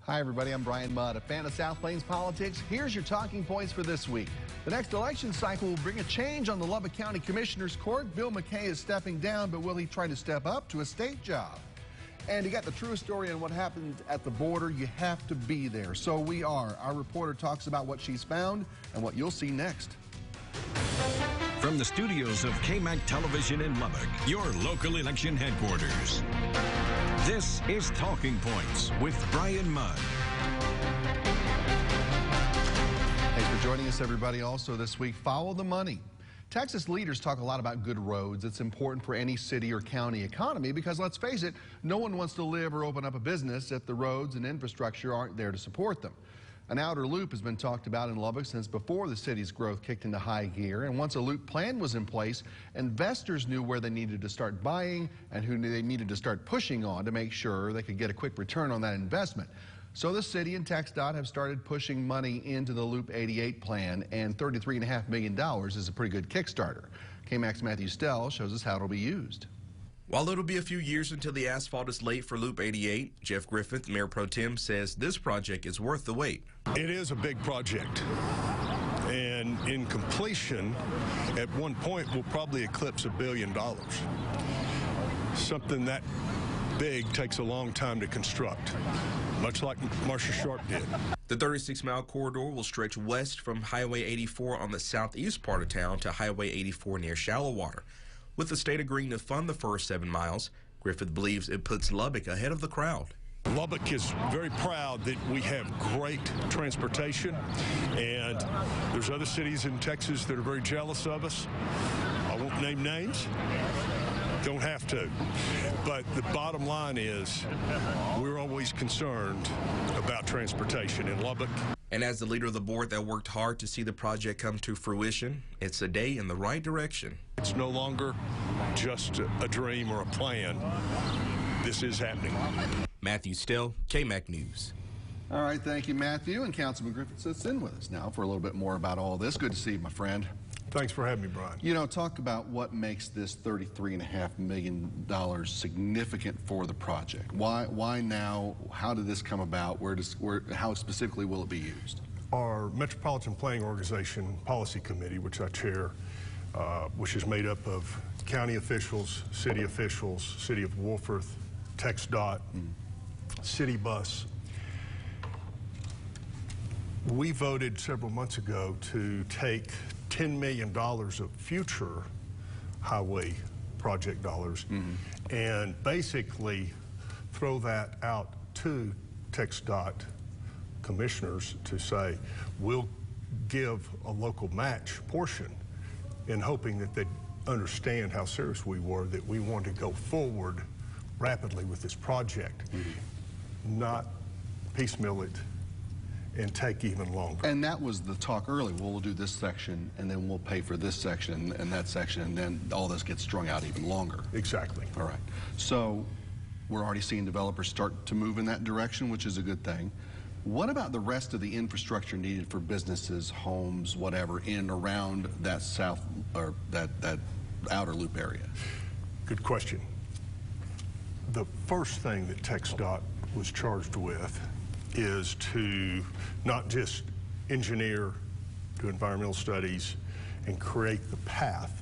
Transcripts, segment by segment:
Hi, everybody. I'm Bryan Mudd, a fan of South Plains politics. Here's your talking points for this week. The next election cycle will bring a change on the Lubbock County Commissioner's Court. Bill McKay is stepping down, but will he try to step up to a state job? And you got the true story on what happened at the border. You have to be there. So we are. Our reporter talks about what she's found and what you'll see next. From the studios of KMAC Television in Lubbock, your local election headquarters. This is Talking Points with Bryan Mudd. Thanks for joining us, everybody. Also this week, follow the money. Texas leaders talk a lot about good roads. It's important for any city or county economy because, let's face it, no one wants to live or open up a business if the roads and infrastructure aren't there to support them. An outer loop has been talked about in Lubbock since before the city's growth kicked into high gear. And once a loop plan was in place, investors knew where they needed to start buying and who they needed to start pushing on to make sure they could get a quick return on that investment. So the city and TxDOT have started pushing money into the Loop 88 plan, and $33.5 million is a pretty good Kickstarter. KMAC's Matthew Stell shows us how it'll be used. While it'll be a few years until the asphalt is laid for Loop 88, Jeff Griffin, Mayor Pro Tem, says this project is worth the wait. It is a big project, and in completion, at one point, will probably eclipse $1 billion. Something that big takes a long time to construct, much like Marcia Sharp did. The 36-mile corridor will stretch west from Highway 84 on the southeast part of town to Highway 84 near Shallow Water. With the state agreeing to fund the first 7 miles, Griffith believes it puts Lubbock ahead of the crowd. Lubbock is very proud that we have great transportation, and there's other cities in Texas that are very jealous of us. I won't name names. Don't have to. But the bottom line is we're always concerned about transportation in Lubbock. And as the leader of the board that worked hard to see the project come to fruition, it's a day in the right direction. It's no longer just a dream or a plan. This is happening. Matthew Stell, KMAC News. All right, thank you, Matthew. And Councilman Griffin sits in with us now for a little bit more about all this. Good to see you, my friend. Thanks for having me, Bryan. You know, talk about what makes this $33.5 million significant for the project. Why now? How did this come about? How specifically will it be used? Our Metropolitan Planning Organization Policy Committee, which I chair, which is made up of county officials, City of Wolfforth, TxDOT, City Bus. We voted several months ago to take $10 million of future highway project dollars and basically throw that out to TxDOT commissioners to say, we'll give a local match portion, in hoping that they'd understand how serious we were, that we wanted to go forward rapidly with this project, not piecemeal it and take even longer. And that was the talk earlier. We'll do this section, and then we'll pay for this section and that section, and then all this gets strung out even longer. Exactly. All right. So we're already seeing developers start to move in that direction, which is a good thing. What about the rest of the infrastructure needed for businesses, homes, whatever, in and around that south or that outer loop area? Good question. The first thing that TxDOT was charged with is to not just engineer, do environmental studies, and create the path,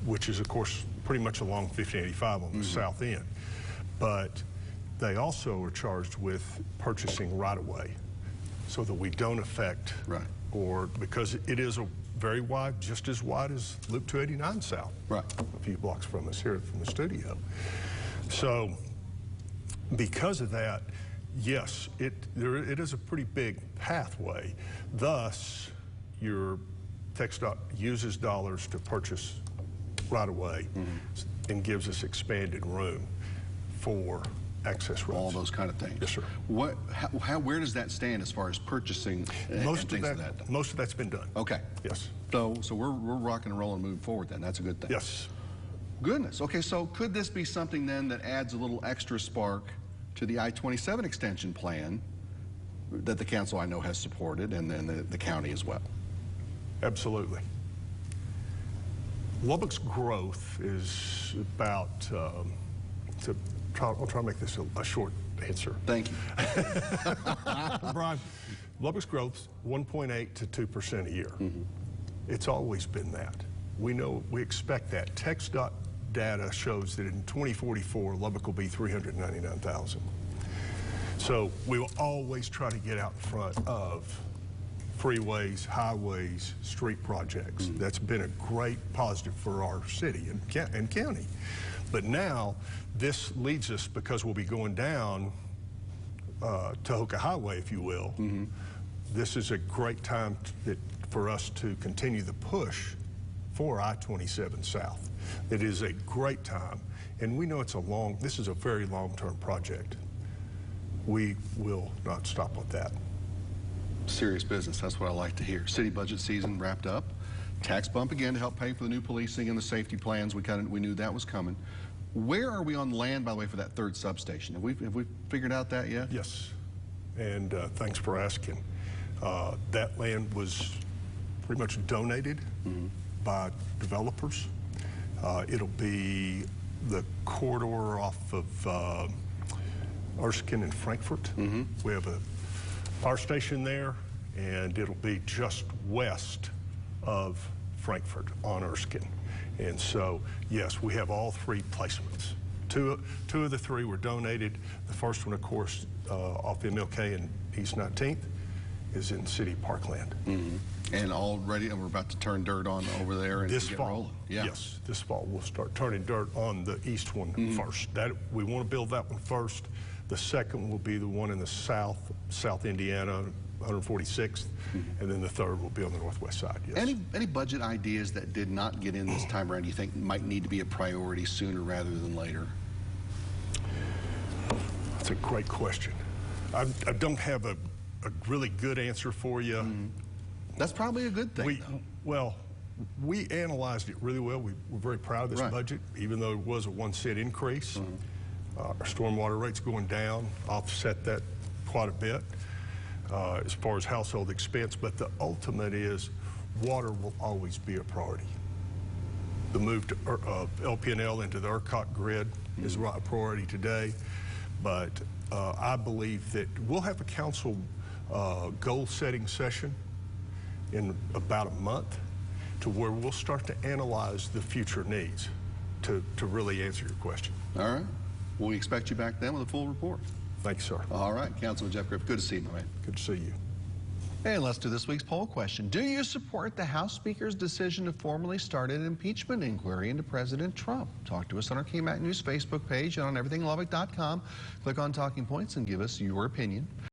which is, of course, pretty much along 1585 on the south end. But they also are charged with purchasing right-of-way so that we don't affect, or because it is a very wide, just as wide as Loop 289 South, a few blocks from us here from the studio. So because of that, yes, it is a pretty big pathway. Thus, your TxDOT uses dollars to purchase right-of-way and gives us expanded room for access roads. All those kind of things. Yes, sir. Where does that stand as far as purchasing most and things of that? Most of that's been done. Okay. Yes. So we're rocking and rolling and moving forward then. That's a good thing. Yes. Goodness. Okay, so could this be something then that adds a little extra spark to the I-27 extension plan that the council I know has supported, and then the county as well? Absolutely. Lubbock's growth is about, I'll try to make this a short answer. Thank you. Brian, Lubbock's growth's 1.8 to 2% a year. It's always been that. We expect that. TxDOT data shows that in 2044, Lubbock will be 399,000. So we will always try to get out in front of freeways, highways, street projects. That's been a great positive for our city and county. But now this leads us, because we'll be going down Tahoka Highway, if you will. This is a great time for us to continue the push for I-27 South. It is a great time, and we know this is a very long-term project. We will not stop with that. Serious business, that's what I like to hear. City budget season wrapped up. Tax bump again to help pay for the new policing and the safety plans. We knew that was coming. Where are we on land, by the way, for that third substation? Have we figured out that yet? Yes, and thanks for asking. That land was pretty much donated by developers. It'll be the corridor off of Erskine and Frankfurt. We have a fire station there, and it'll be just west of Frankfurt on Erskine. And so, yes, we have all three placements. Two of the three were donated. The first one, of course, off MLK and East 19th, is in city parkland. And all ready, and we're about to turn dirt on over there and this get fall. rolling. Yeah. Yes, this fall we'll start turning dirt on the east one first. We want to build that one first. The second will be the one in the South Indiana, 146th, and then the third will be on the northwest side. Yes. Any budget ideas that did not get in this time around you think might need to be a priority sooner rather than later? That's a great question. I don't have a really good answer for you. That's probably a good thing, though. Well, we analyzed it really well. We're very proud of this budget, even though it was a 1 cent increase. Our stormwater rate's going down, offset that quite a bit as far as household expense, but the ultimate is water will always be a priority. The move to LP&L into the ERCOT grid is a priority today, but I believe that we'll have a council goal-setting session in about a month to where we'll start to analyze the future needs to really answer your question. All right. We expect you back then with a full report. Thank you, sir. All right. Councilman Jeff Griffin, good to see you, my man. Good to see you. And let's do this week's poll question. Do you support the House Speaker's decision to formally start an impeachment inquiry into President Trump? Talk to us on our KMAC News Facebook page and on everythinglubbock.com. Click on Talking Points and give us your opinion.